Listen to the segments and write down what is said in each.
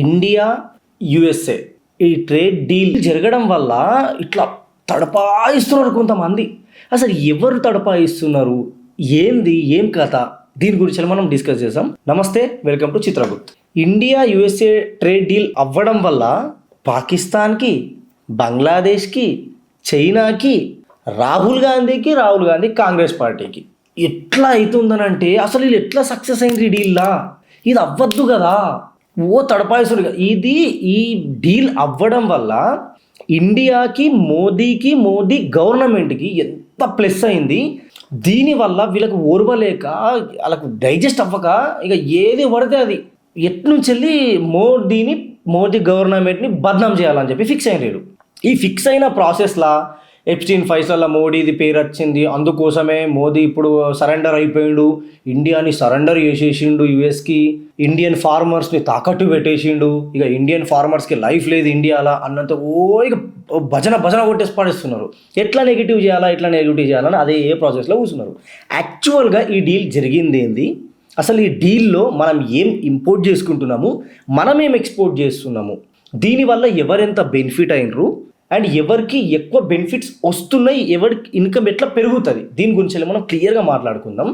India USA ఈ trade deal జరగడం వల్ల ఇట్లా తడపాయిస్తున్నారు కొంతమంది. అసలు ఎవరు తడపాయిస్తున్నారు, ఏం కథ, దీని గురించి మనం డిస్కస్ చేద్దాం. నమస్తే, welcome to Chitragupt. India USA trade deal అవ్వడం వల్ల పాకిస్తాన్కి, బంగ్లాదేశ్కి, చైనాకి, రాహుల్ గాంధీ కాంగ్రెస్ పార్టీకి ఎట్లా అవుతుందనంటే అసలు వీళ్ళు ఎట్లా సక్సెస్ అయింది ఈ డీల్లా? ఇది అవ్వద్దు కదా, ఓ తడపాయిసుడు. ఈ డీల్ అవ్వడం వల్ల ఇండియాకి, మోదీ గవర్నమెంట్కి ఎంత ప్లస్ అయింది. దీనివల్ల వీళ్ళకి ఓర్వలేక, వాళ్ళకు డైజెస్ట్ అవ్వక ఇక ఏది పడితే అది ఎట్నుంచి వెళ్ళి మోదీ గవర్నమెంట్ని బద్నాం చేయాలని చెప్పి ఫిక్స్ అయినాడు. ఈ ఫిక్స్ అయిన ప్రాసెస్లా ఎప్స్టీన్ ఫైల్స్లో మోడీది పేరు వచ్చింది. అందుకోసమే మోదీ ఇప్పుడు సరెండర్ అయిపోయిండు, ఇండియాని సరెండర్ చేసేసిండు యుఎస్కి, ఇండియన్ ఫార్మర్స్ని తాకట్టు పెట్టేసిండు, ఇక ఇండియన్ ఫార్మర్స్కి లైఫ్ లేదు ఇండియాలో అన్నంత ఇక భజన కొట్టేసి పడేస్తున్నారు. ఎట్లా నెగిటివ్ చేయాలని అదే ప్రాసెస్లో కూర్చున్నారు. యాక్చువల్గా ఈ డీల్ జరిగింది ఏంది, అసలు ఈ డీల్లో మనం ఏం ఇంపోర్ట్ చేసుకుంటున్నాము, మనం ఏం ఎక్స్పోర్ట్ చేస్తున్నాము, దీనివల్ల ఎవరెంత బెనిఫిట్ అయినరు అండ్ ఎవరికి ఎక్కువ బెనిఫిట్స్ వస్తున్నాయి, ఎవరికి ఇన్కమ్ ఎట్లా పెరుగుతుంది, దీని గురించి మనం క్లియర్గా మాట్లాడుకుందాం.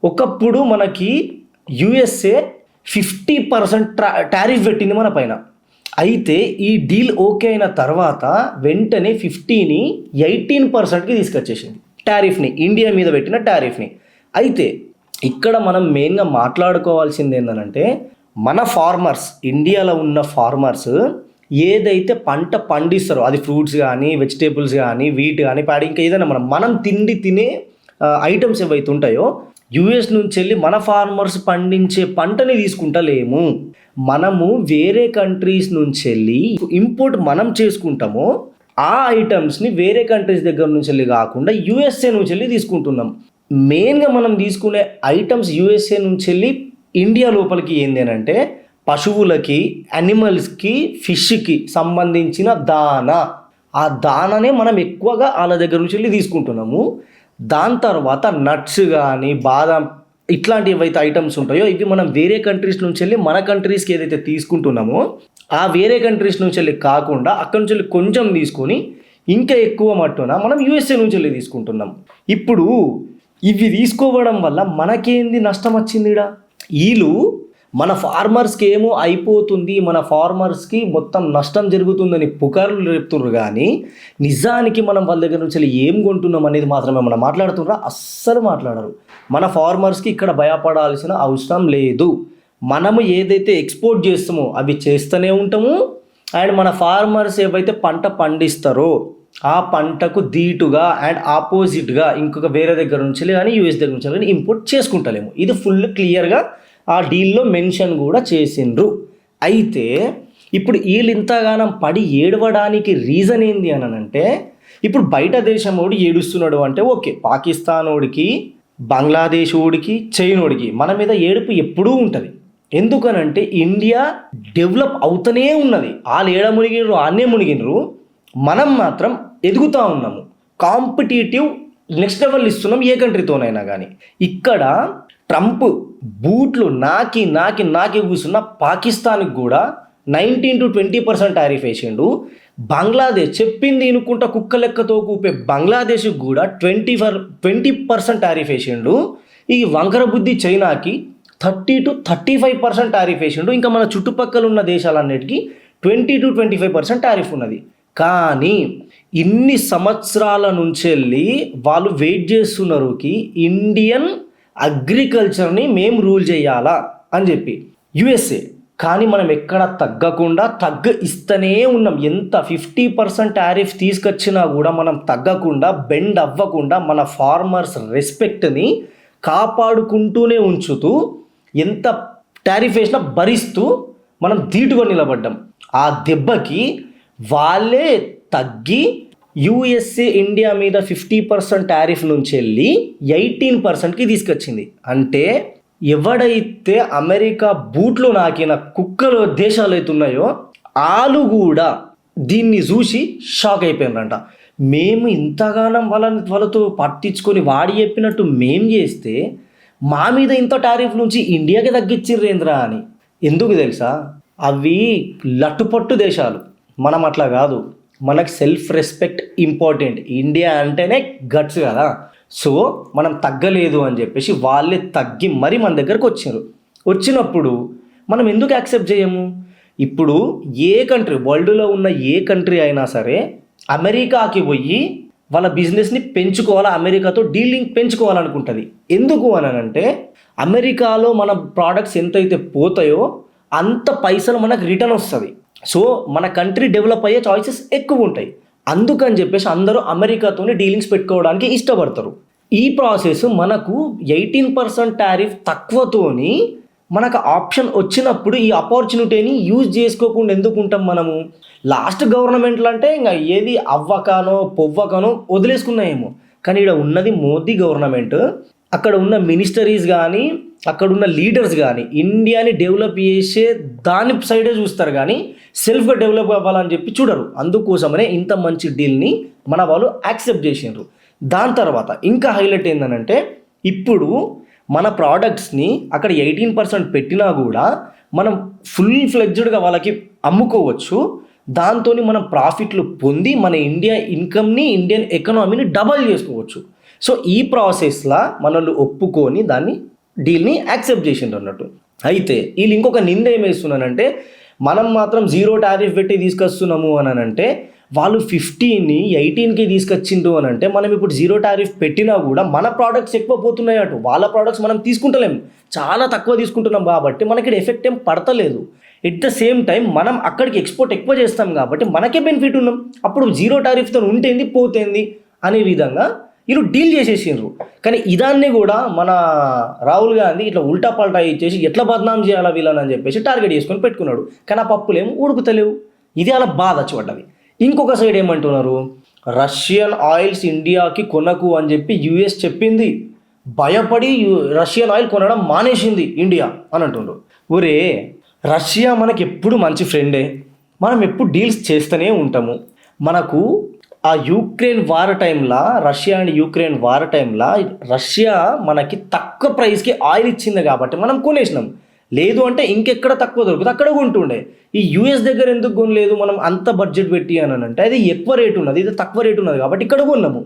ఒకప్పుడు మనకి యుఎస్ఏ 50% టారిఫ్ పెట్టింది మన పైన. అయితే ఈ డీల్ ఓకే అయిన తర్వాత వెంటనే 50ని 18%కి తీసుకొచ్చేసింది టారిఫ్ని, ఇండియా మీద పెట్టిన టారిఫ్ని. అయితే ఇక్కడ మనం మెయిన్గా మాట్లాడుకోవాల్సింది ఏంటంటే, మన ఫార్మర్స్, ఇండియాలో ఉన్న ఫార్మర్స్ ఏదైతే పంట పండిస్తారో, అది ఫ్రూట్స్ కానీ, వెజిటేబుల్స్ కానీ, వీట్ కానీ, ప్యాడీ, ఇంకా ఏదైనా మనం తినే ఐటమ్స్ ఏవైతే ఉంటాయో యుఎస్ నుంచి వెళ్ళి మన ఫార్మర్స్ పండించే పంటని తీసుకుంటలేము. మనము వేరే కంట్రీస్ నుంచి వెళ్ళి ఇంపోర్ట్ మనం చేసుకుంటామో ఆ ఐటమ్స్ని వేరే కంట్రీస్ దగ్గర నుంచి వెళ్ళి కాకుండా యుఎస్ఏ నుంచి వెళ్ళి తీసుకుంటున్నాం. మెయిన్గా మనం తీసుకునే ఐటమ్స్ యుఎస్ఏ నుంచి వెళ్ళి ఇండియా లోపలికి ఏంది అంటే పశువులకి, యానిమల్స్కి, ఫిష్కి సంబంధించిన దానా. ఆ దానానే మనం ఎక్కువగా వాళ్ళ దగ్గర నుంచి వెళ్ళి తీసుకుంటున్నాము. దాని తర్వాత నట్స్ కానీ, బాదాం, ఇట్లాంటి ఏవైతే ఐటమ్స్ ఉంటాయో ఇవి మనం వేరే కంట్రీస్ నుంచి వెళ్ళి మన కంట్రీస్కి ఏదైతే తీసుకుంటున్నామో ఆ వేరే కంట్రీస్ నుంచి వెళ్ళి కాకుండా అక్కడి నుంచి వెళ్ళి కొంచెం తీసుకొని ఇంకా ఎక్కువ మట్టున మనం యుఎస్ఏ నుంచి వెళ్ళి తీసుకుంటున్నాం. ఇప్పుడు ఇవి తీసుకోవడం వల్ల మనకేంది నష్టం వచ్చింది? వీళ్ళు మన ఫార్మర్స్కి ఏమో అయిపోతుంది, మన ఫార్మర్స్కి మొత్తం నష్టం జరుగుతుందని పుకార్లు చెప్తున్నారు, కానీ నిజానికి మనం వాళ్ళ దగ్గర నుంచి ఏం కొంటున్నాం అనేది మాత్రమే మనం మాట్లాడుతున్నారా? అస్సలు మాట్లాడరు. మన ఫార్మర్స్కి ఇక్కడ భయపడాల్సిన అవసరం లేదు. మనము ఏదైతే ఎక్స్పోర్ట్ చేస్తామో అవి చేస్తూనే ఉంటాము. అండ్ మన ఫార్మర్స్ ఏవైతే పంట పండిస్తారో ఆ పంటకు ధీటుగా అండ్ ఆపోజిట్గా ఇంకొక వేరే దగ్గర నుంచి కానీ యూఎస్ దగ్గర నుంచి కానీ ఇంపోర్ట్ చేసుకుంటలేము. ఇది ఫుల్ క్లియర్గా ఆ డీల్లో మెన్షన్ కూడా చేసిండ్రు. అయితే ఇప్పుడు వీళ్ళు ఇంతగానం పడి ఏడవడానికి రీజన్ ఏంది అని అంటే, ఇప్పుడు బయట దేశం వాడు ఏడుస్తున్నాడు అంటే ఓకే, పాకిస్తానోడికి, బంగ్లాదేశ్ ఓడికి, చైనోడికి మన మీద ఏడుపు ఎప్పుడూ ఉంటుంది. ఎందుకనంటే ఇండియా డెవలప్ అవుతూనే ఉన్నది. వాళ్ళు ఏడ మునిగినరు, ఆన్నే మునిగినరు, మనం మాత్రం ఎదుగుతూ ఉన్నాము. కాంపిటేటివ్ నెక్స్ట్ లెవెల్ ఇస్తున్నాం ఏ కంట్రీతోనైనా కానీ. ఇక్కడ ట్రంప్ బూట్లు నాకి కూర్చున్న పాకిస్తాన్కి కూడా 19 to 20% టారిఫ్ వేసిండు. బంగ్లాదేశ్ చెప్పింది ఇనుకుంటా కుక్క లెక్కతో కూపే బంగ్లాదేశ్కి కూడా 20% టారిఫ్ వేసిండు. ఈ వంకర బుద్ధి చైనాకి 30 to 35% టారిఫ్ వేసిండు. ఇంకా మన చుట్టుపక్కల ఉన్న దేశాలన్నిటికీ 20 to 25% టారిఫ్ ఉన్నది. కానీ ఇన్ని సంవత్సరాల నుంచి వెళ్ళి వాళ్ళు వెయిట్ చేస్తున్నారుకి ఇండియన్ అగ్రికల్చర్ని మేము రూల్ చేయాలా అని చెప్పి యుఎస్ఏ. కానీ మనం ఎక్కడ తగ్గకుండా ఇస్తూనే ఉన్నాం. ఎంత 50% టారిఫ్ తీసుకొచ్చినా కూడా మనం తగ్గకుండా, బెండ్ అవ్వకుండా మన ఫార్మర్స్ రెస్పెక్ట్ని కాపాడుకుంటూనే ఉంచుతూ, ఎంత టారిఫ్ వేసినా భరిస్తూ మనం ధీటుగా నిలబడ్డాం. ఆ దెబ్బకి వాళ్ళే తగ్గి యుఎస్ఏ ఇండియా మీద 50% టారిఫ్ నుంచి వెళ్ళి 18%కి తీసుకొచ్చింది. అంటే ఎవడైతే అమెరికా బూట్లు నాకిన కుక్కలు దేశాలు అయితే ఉన్నాయో వాళ్ళు కూడా దీన్ని చూసి షాక్ అయిపోయినారంట. మేము ఇంతగానం వాళ్ళతో పట్టించుకొని వాడి చెప్పినట్టు మేం చేస్తే మా మీద ఇంత టారిఫ్ నుంచి ఇండియాకి తగ్గించిర్రేంద్రా అని. ఎందుకు తెలుసా? అవి లట్టుపట్టు దేశాలు, మనం అట్లా కాదు. మనకు సెల్ఫ్ రెస్పెక్ట్ ఇంపార్టెంట్. ఇండియా అంటేనే గట్స్ కదా. సో మనం తగ్గలేదు అని చెప్పేసి వాళ్ళే తగ్గి మరీ మన దగ్గరకు వచ్చారు. వచ్చినప్పుడు మనం ఎందుకు యాక్సెప్ట్ చేయము? ఇప్పుడు ఏ కంట్రీ, వరల్డ్లో ఉన్న ఏ కంట్రీ అయినా సరే అమెరికాకి పోయి వాళ్ళ బిజినెస్ని పెంచుకోవాలా, అమెరికాతో డీలింగ్ పెంచుకోవాలనుకుంటుంది. ఎందుకు అని అంటే అమెరికాలో మన ప్రోడక్ట్స్ ఎంతైతే పోతాయో అంత పైసలు మనకు రిటర్న్ వస్తుంది. సో మన కంట్రీ డెవలప్ అయ్యే చాయిసెస్ ఎక్కువ ఉంటాయి. అందుకని చెప్పేసి అందరూ అమెరికాతోనే డీలింగ్స్ పెట్టుకోవడానికి ఇష్టపడతారు. ఈ ప్రాసెస్ మనకు 18% టారిఫ్ తక్కువతోని మనకు ఆప్షన్ వచ్చినప్పుడు ఈ ఆపర్చునిటీని యూజ్ చేసుకోకుండా ఎందుకు ఉంటాం మనము? లాస్ట్ గవర్నమెంట్లు అంటే ఇంకా ఏది అవ్వకానో పొవ్వకానో వదిలేసుకున్నాయేమో. కానీ ఇక్కడ ఉన్నది మోదీ గవర్నమెంట్. అక్కడ ఉన్న మినిస్టరీస్ కానీ అక్కడ ఉన్న లీడర్స్ కానీ ఇండియాని డెవలప్ చేసే దాని సైడే చూస్తారు కానీ సెల్ఫ్గా డెవలప్ అవ్వాలని చెప్పి చూడరు. అందుకోసమనే ఇంత మంచి డీల్ని మన వాళ్ళు యాక్సెప్ట్ చేసినారు. దాని తర్వాత ఇంకా హైలైట్ ఏంటంటే ఇప్పుడు మన ప్రోడక్ట్స్ని అక్కడ 18% పెట్టినా కూడా మనం ఫుల్ ఫ్లెడ్జ్డ్గా వాళ్ళకి అమ్ముకోవచ్చు. దాంతో మనం ప్రాఫిట్లు పొంది మన ఇండియా ఇన్కమ్ని, ఇండియన్ ఎకనామీని డబల్ చేసుకోవచ్చు. సో ఈ ప్రాసెస్లో మనల్ని ఒప్పుకొని దాన్ని డీల్ని యాక్సెప్ట్ చేసిండ్రు అన్నట్టు. అయితే వీళ్ళు ఇంకొక నింద ఏమేస్తున్నానంటే మనం మాత్రం 0 టారిఫ్ పెట్టి తీసుకొస్తున్నాము అని అంటే వాళ్ళు 15ని 18కి తీసుకొచ్చిండ్రు అని అంటే మనం ఇప్పుడు 0 టారిఫ్ పెట్టినా కూడా మన ప్రోడక్ట్స్ ఎక్కువ పోతున్నాయి అటు. వాళ్ళ ప్రోడక్ట్స్ మనం తీసుకుంటలేము, చాలా తక్కువ తీసుకుంటున్నాం కాబట్టి మనకి ఎఫెక్ట్ ఏం పడతలేదు. ఎట్ ద సేమ్ టైం మనం అక్కడికి ఎక్స్పోర్ట్ ఎక్కువ చేస్తాం కాబట్టి మనకే బెనిఫిట్ ఉన్నాం. అప్పుడు 0 టారిఫ్తో ఉంటేంది పోతేంది అనే విధంగా వీళ్ళు డీల్ చేసేసిండ్రు. కానీ ఇదాన్ని కూడా మన రాహుల్ గాంధీ ఇట్లా ఉల్టా పల్టా ఇచ్చేసి ఎట్లా బద్నాం చేయాలా వీళ్ళని అని చెప్పేసి టార్గెట్ చేసుకొని పెట్టుకున్నాడు. కానీ ఆ పప్పులేమో ఉడుకుతలేవు. ఇది అలా బాధ చూడ్డది. ఇంకొక సైడ్ ఏమంటున్నారు, రష్యన్ ఆయిల్స్ ఇండియాకి కొనకు అని చెప్పి యుఎస్ చెప్పింది. భయపడి రష్యన్ ఆయిల్ కొనడం మానేసింది ఇండియా అని అంటుండ్రు. ఒరే, రష్యా మనకి ఎప్పుడు మంచి ఫ్రెండే, మనం ఎప్పుడు డీల్స్ చేస్తూనే ఉంటాము. మనకు ఆ యూక్రెయిన్ వార్ టైంలో, రష్యా అండ్ యూక్రెయిన్ వార్ టైంలో రష్యా మనకి తక్కువ ప్రైస్కి ఆయిల్ ఇచ్చింది కాబట్టి మనం కొనేసినాం. లేదు అంటే ఇంకెక్కడ తక్కువ దొరుకుతుంది అక్కడ కొంటుండే. ఈ యూఎస్ దగ్గర ఎందుకు కొనలేదు మనం అంత బడ్జెట్ పెట్టి అని అంటే అది ఎక్కువ రేటు ఉన్నది, ఇది తక్కువ రేటు ఉన్నది కాబట్టి ఇక్కడ కొన్నాము.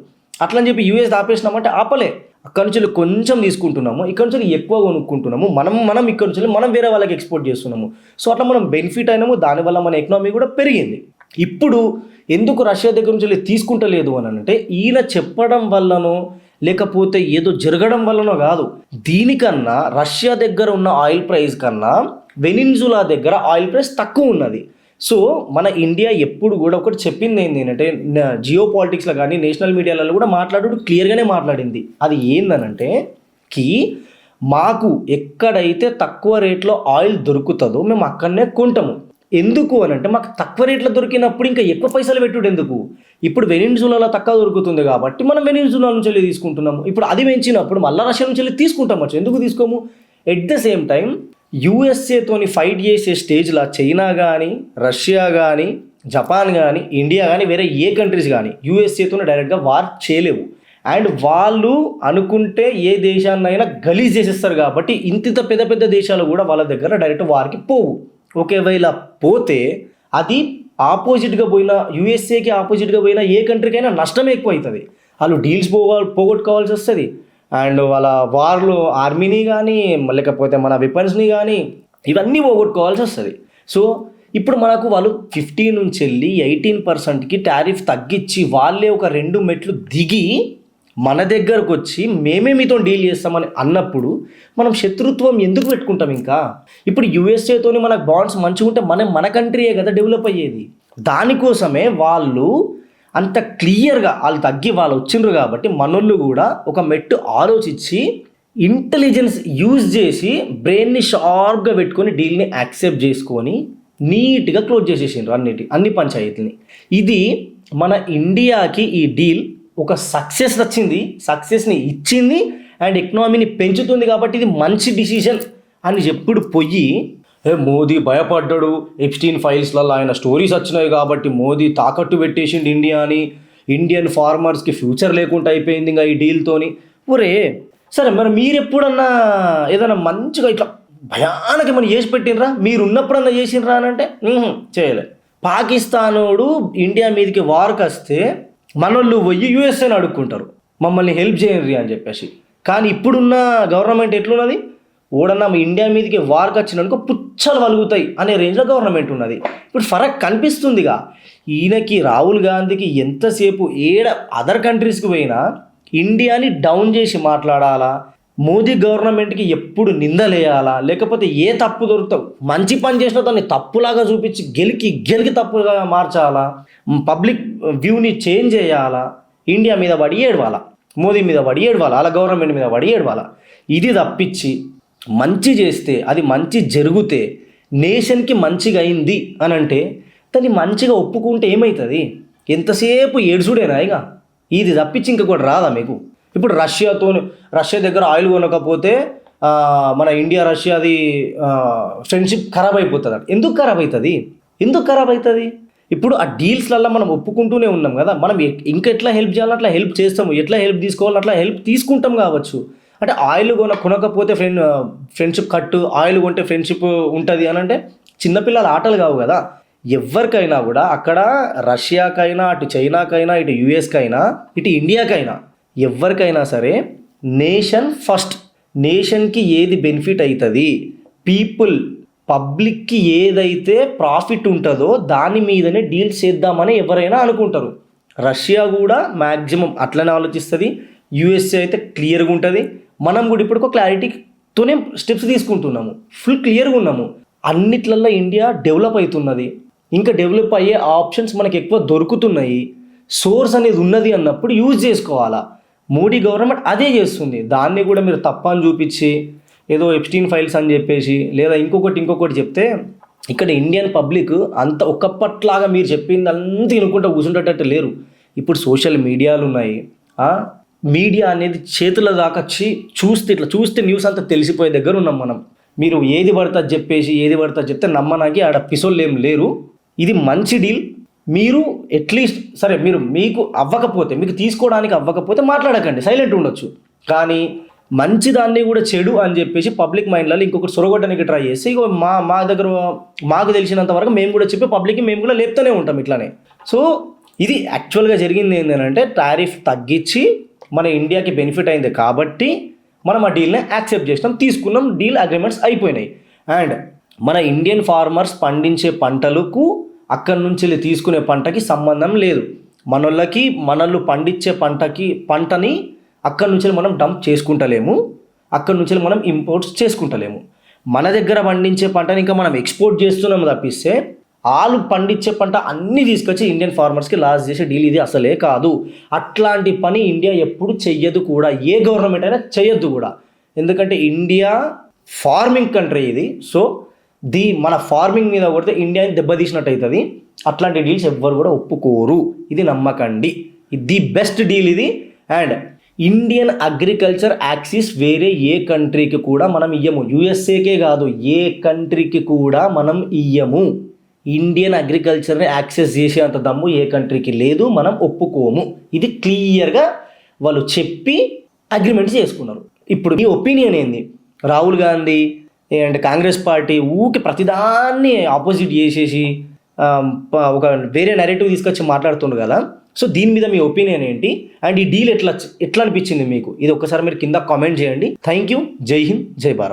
అట్లని చెప్పి యూఎస్ ఆపేసినామంటే ఆపలే. అక్కడ నుంచి కొంచెం తీసుకుంటున్నాము, ఇక్కడ నుంచి ఎక్కువ కొనుక్కుంటున్నాము. మనం ఇక్కడ నుంచి మనం వేరే వాళ్ళకి ఎక్స్పోర్ట్ చేస్తున్నాము. సో అట్లా మనం బెనిఫిట్ అయినాము, దానివల్ల మన ఎకనామీ కూడా పెరిగింది. ఇప్పుడు ఎందుకు రష్యా దగ్గర నుంచి తీసుకుంటలేదు అని అంటే ఈయన చెప్పడం వల్లనో లేకపోతే ఏదో జరగడం వల్లనో కాదు. దీనికన్నా రష్యా దగ్గర ఉన్న ఆయిల్ ప్రైస్ కన్నా వెనిన్జులా దగ్గర ఆయిల్ ప్రైస్ తక్కువ ఉన్నది. సో మన ఇండియా ఎప్పుడు కూడా ఒకటి చెప్పింది ఏంటంటే జియో పాలిటిక్స్లో కానీ నేషనల్ మీడియాలలో కూడా క్లియర్గానే మాట్లాడింది. అది ఏందనంటే మాకు ఎక్కడైతే తక్కువ రేట్లో ఆయిల్ దొరుకుతుందో మేము అక్కడనే కొంటాము. ఎందుకు అని అంటే మాకు తక్కువ రేట్లో దొరికినప్పుడు ఇంకా ఎక్కువ పైసలు పెట్టుడు ఎందుకు? ఇప్పుడు వెనిన్జులాలో తక్కువ దొరుకుతుంది కాబట్టి మనం వెనిన్జులా నుంచి వెళ్ళి తీసుకుంటున్నాము. ఇప్పుడు అది పెంచినప్పుడు మళ్ళీ రష్యా నుంచి వెళ్ళి తీసుకుంటాం. ఎందుకు తీసుకోము? ఎట్ ద సేమ్ టైం యూఎస్ఏతోని ఫైట్ చేసే స్టేజ్లో చైనా కానీ, రష్యా కానీ, జపాన్ కానీ, ఇండియా కానీ, వేరే ఏ కంట్రీస్ కానీ యూఎస్ఏతో డైరెక్ట్గా వార్ చేయలేవు. అండ్ వాళ్ళు అనుకుంటే ఏ దేశాన్నైనా గలీజ్ చేసేస్తారు కాబట్టి ఇంత పెద్ద పెద్ద దేశాలు కూడా వాళ్ళ దగ్గర డైరెక్ట్ వార్కి పోవు. ఒకవేళ పోతే అది ఆపోజిట్గా పోయిన యూఎస్ఏకి ఆపోజిట్గా పోయిన ఏ కంట్రీకైనా నష్టమే ఎక్కువ అవుతుంది. వాళ్ళు డీల్స్ పోగొట్టుకోవాల్సి వస్తుంది. అండ్ వాళ్ళ వార్లో ఆర్మీని కానీ లేకపోతే మన వెపన్స్ని కానీ ఇవన్నీ పోగొట్టుకోవాల్సి వస్తుంది. సో ఇప్పుడు మనకు వాళ్ళు 15 నుంచి వెళ్ళి 18%కి టారిఫ్ తగ్గించి వాళ్ళే ఒక 2 మెట్లు దిగి మన దగ్గరకు వచ్చి మేమే మీతో డీల్ చేస్తామని అన్నప్పుడు మనం శత్రుత్వం ఎందుకు పెట్టుకుంటాం? ఇంకా ఇప్పుడు యూఎస్ఏతోని మనకు బాండ్స్ మంచిగా ఉంటే మన కంట్రీయే కదా డెవలప్ అయ్యేది. దానికోసమే వాళ్ళు అంత క్లియర్గా వాళ్ళు వచ్చిండ్రు కాబట్టి మనోళ్ళు కూడా ఒక మెట్టు ఆలోచించి ఇంటెలిజెన్స్ యూజ్ చేసి బ్రెయిన్ని షార్ప్గా పెట్టుకొని డీల్ని యాక్సెప్ట్ చేసుకొని నీట్గా క్లోజ్ చేసేసిండ్రు అన్ని పంచాయతీలని. ఇది మన ఇండియాకి ఈ డీల్ ఒక సక్సెస్ని ఇచ్చింది అండ్ ఎకనామీని పెంచుతుంది కాబట్టి ఇది మంచి డిసిషన్ అని ఎప్పుడు పోయి మోదీ భయపడ్డాడు, ఎప్స్టీన్ ఫైల్స్లలో ఆయన స్టోరీస్ వచ్చినాయి కాబట్టి మోదీ తాకట్టు పెట్టేసిండు ఇండియాని, ఇండియన్ ఫార్మర్స్కి ఫ్యూచర్ లేకుండా అయిపోయింది ఇంకా ఈ డీల్తోని. ఒరే సరే, మరి మీరు ఎప్పుడన్నా ఏదైనా మంచిగా ఇట్లా భయానకమని చేసి పెట్టినరా, మీరు ఉన్నప్పుడన్నా చేసినరా అని అంటే చేయలే. పాకిస్తానోడు ఇండియా మీదకి వార్కి వస్తే మనోళ్ళు పోయి యూఎస్ఏని అడుక్కుంటారు మమ్మల్ని హెల్ప్ చేయండి అని చెప్పేసి. కానీ ఇప్పుడున్న గవర్నమెంట్ ఎట్లున్నది, ఓడన్నా ఇండియా మీదకి వార్కి వచ్చిననుకో పుచ్చలు వలుగుతాయి అనే రేంజ్లో గవర్నమెంట్ ఉన్నది. ఇప్పుడు ఫరక్ కనిపిస్తుందిగా. ఈయనకి రాహుల్ గాంధీకి ఎంతసేపు అదర్ కంట్రీస్కి పోయినా ఇండియాని డౌన్ చేసి మాట్లాడాలా, మోదీ గవర్నమెంట్కి ఎప్పుడు నిందలేయాలా, లేకపోతే ఏ తప్పు దొరుకుతావు మంచి పని చేసిన దాన్ని తప్పులాగా చూపించి గెలికి తప్పుగా మార్చాలా, పబ్లిక్ వ్యూని చేంజ్ చేయాలా, ఇండియా మీద పడి ఏడవాలా, మోదీ మీద పడి ఏడవాలా, అలా గవర్నమెంట్ మీద పడి ఏడవాలా. ఇది తప్పించి మంచి చేస్తే, అది మంచి జరిగితే, నేషన్కి మంచిగా అయింది అని అంటే దాన్ని మంచిగా ఒప్పుకుంటే ఏమవుతుంది? ఎంతసేపు ఏడుచుడేనా ఇక? ఇది తప్పించి ఇంక కూడా రాదా మీకు? ఇప్పుడు రష్యా దగ్గర ఆయిల్ కొనకపోతే మన ఇండియా రష్యాది ఫ్రెండ్షిప్ ఖరాబ్ అయిపోతుంది. ఎందుకు ఖరాబ్ అవుతుంది? ఇప్పుడు ఆ డీల్స్లలో మనం ఒప్పుకుంటూనే ఉన్నాం కదా. మనం ఇంకా ఎట్లా హెల్ప్ చేయాలో అట్లా హెల్ప్ చేస్తాము, ఎట్లా హెల్ప్ తీసుకోవాలో అట్లా హెల్ప్ తీసుకుంటాం కావచ్చు. అంటే ఆయిల్ కొనకపోతే ఫ్రెండ్షిప్ కట్టు, ఆయిల్ కొంటే ఫ్రెండ్షిప్ ఉంటుంది అని అంటే చిన్నపిల్లల ఆటలు కావు కదా. ఎవరికైనా కూడా అక్కడ రష్యాకైనా, అటు చైనాకైనా, ఇటు యూఎస్కైనా, ఇటు ఇండియాకైనా, ఎవరికైనా సరే నేషన్ ఫస్ట్. నేషన్కి ఏది బెనిఫిట్ అవుతుంది, పబ్లిక్కి ఏదైతే ప్రాఫిట్ ఉంటుందో దాని మీదనే డీల్స్ చేద్దామని ఎవరైనా అనుకుంటారు. రష్యా కూడా మ్యాక్సిమం అట్లనే ఆలోచిస్తుంది, యూఎస్ఏ అయితే క్లియర్గా ఉంటుంది. మనం కూడా ఇప్పుడు ఒక క్లారిటీతోనే స్టెప్స్ తీసుకుంటున్నాము, ఫుల్ క్లియర్గా ఉన్నాము. అన్నిట్లల్లో ఇండియా డెవలప్ అవుతున్నది, ఇంకా డెవలప్ అయ్యే ఆప్షన్స్ మనకి ఎక్కువ దొరుకుతున్నాయి. సోర్స్ అనేది ఉన్నది అన్నప్పుడు యూజ్ చేసుకోవాలా. మోడీ గవర్నమెంట్ అదే చేస్తుంది. దాన్ని కూడా మీరు తప్పని చూపించి ఏదో ఎప్స్టీన్ ఫైల్స్ అని చెప్పేసి లేదా ఇంకొకటి చెప్తే ఇక్కడ ఇండియన్ పబ్లిక్ అంత ఒకప్పట్లాగా మీరు చెప్పింది అంతా వినుకుంటూ కూర్చుంటట్టు లేరు. ఇప్పుడు సోషల్ మీడియాలు ఉన్నాయి, మీడియా అనేది చేతుల దాకా చూస్తే న్యూస్ అంతా తెలిసిపోయే దగ్గర ఉన్నాం మనం. మీరు ఏది పడతా చెప్తే నమ్మనాకి ఆడ పిసోళ్ళు ఏం లేరు. ఇది మంచి డీల్. మీరు అట్లీస్ట్ సరే, మీకు అవ్వకపోతే, మీకు తీసుకోవడానికి అవ్వకపోతే మాట్లాడకండి, సైలెంట్ ఉండొచ్చు. కానీ మంచి దాన్ని కూడా చెడు అని చెప్పేసి పబ్లిక్ మైండ్లలో ఇంకొకటి సొరగొట్టడానికి ట్రై చేసి ఇక మా దగ్గర మాకు తెలిసినంత వరకు మేము కూడా చెప్పి పబ్లిక్కి మేము కూడా లేపుతూనే ఉంటాం ఇట్లానే. సో ఇది యాక్చువల్గా జరిగింది ఏంటంటే టారిఫ్ తగ్గించి మన ఇండియాకి బెనిఫిట్ అయింది కాబట్టి మనం ఆ డీల్ని యాక్సెప్ట్ చేసినాం, తీసుకున్నాం, డీల్ అగ్రిమెంట్స్ అయిపోయినాయి. అండ్ మన ఇండియన్ ఫార్మర్స్ పండించే పంటలకు అక్కడి నుంచి తీసుకునే పంటకి సంబంధం లేదు. మనోళ్ళు పండించే పంటని అక్కడి నుంచి మనం డంప్ చేసుకుంటలేము, అక్కడి నుంచి మనం ఇంపోర్ట్స్ చేసుకుంటలేము. మన దగ్గర పండించే పంటని ఇంకా మనం ఎక్స్పోర్ట్ చేస్తున్నాము తప్పిస్తే వాళ్ళు పండించే పంట అన్నీ తీసుకొచ్చి ఇండియన్ ఫార్మర్స్కి లాస్ చేసే డీల్ ఇది అసలే కాదు. అట్లాంటి పని ఇండియా ఎప్పుడు చెయ్యదు కూడా, ఏ గవర్నమెంట్ అయినా చెయ్యొద్దు కూడా. ఎందుకంటే ఇండియా ఫార్మింగ్ కంట్రీ ఇది. సో మన ఫార్మింగ్ మీద కొడితే ఇండియాని దెబ్బతీసినట్టు అవుతుంది. అట్లాంటి డీల్స్ ఎవ్వరు కూడా ఒప్పుకోరు, ఇది నమ్మకండి. ఇది బెస్ట్ డీల్ ఇది. అండ్ ఇండియన్ అగ్రికల్చర్ యాక్సిస్ వేరే ఏ కంట్రీకి కూడా మనం ఇయ్యము, యూఎస్ఏకే కాదు ఏ కంట్రీకి కూడా మనం ఇయ్యము. ఇండియన్ అగ్రికల్చర్ని యాక్సెస్ చేసేంత దమ్ము ఏ కంట్రీకి లేదు, మనం ఒప్పుకోము. ఇది క్లియర్గా వాళ్ళు చెప్పి అగ్రిమెంట్ చేసుకున్నారు. ఇప్పుడు ఈ ఒపీనియన్ ఏంది? రాహుల్ గాంధీ అండ్ కాంగ్రెస్ పార్టీ ఊకి ప్రతిదాన్ని ఆపోజిట్ చేసేసి ఒక వేరే నెరేటివ్ తీసుకొచ్చి మాట్లాడుతుండ్రు కదా. సో దీని మీద మీ ఒపీనియన్ ఏంటి? అండ్ ఈ డీల్ ఎట్లా అనిపించింది మీకు? ఇది ఒక్కసారి మీరు కింద కామెంట్ చేయండి. Thank you. జై హింద్, జై భారత్.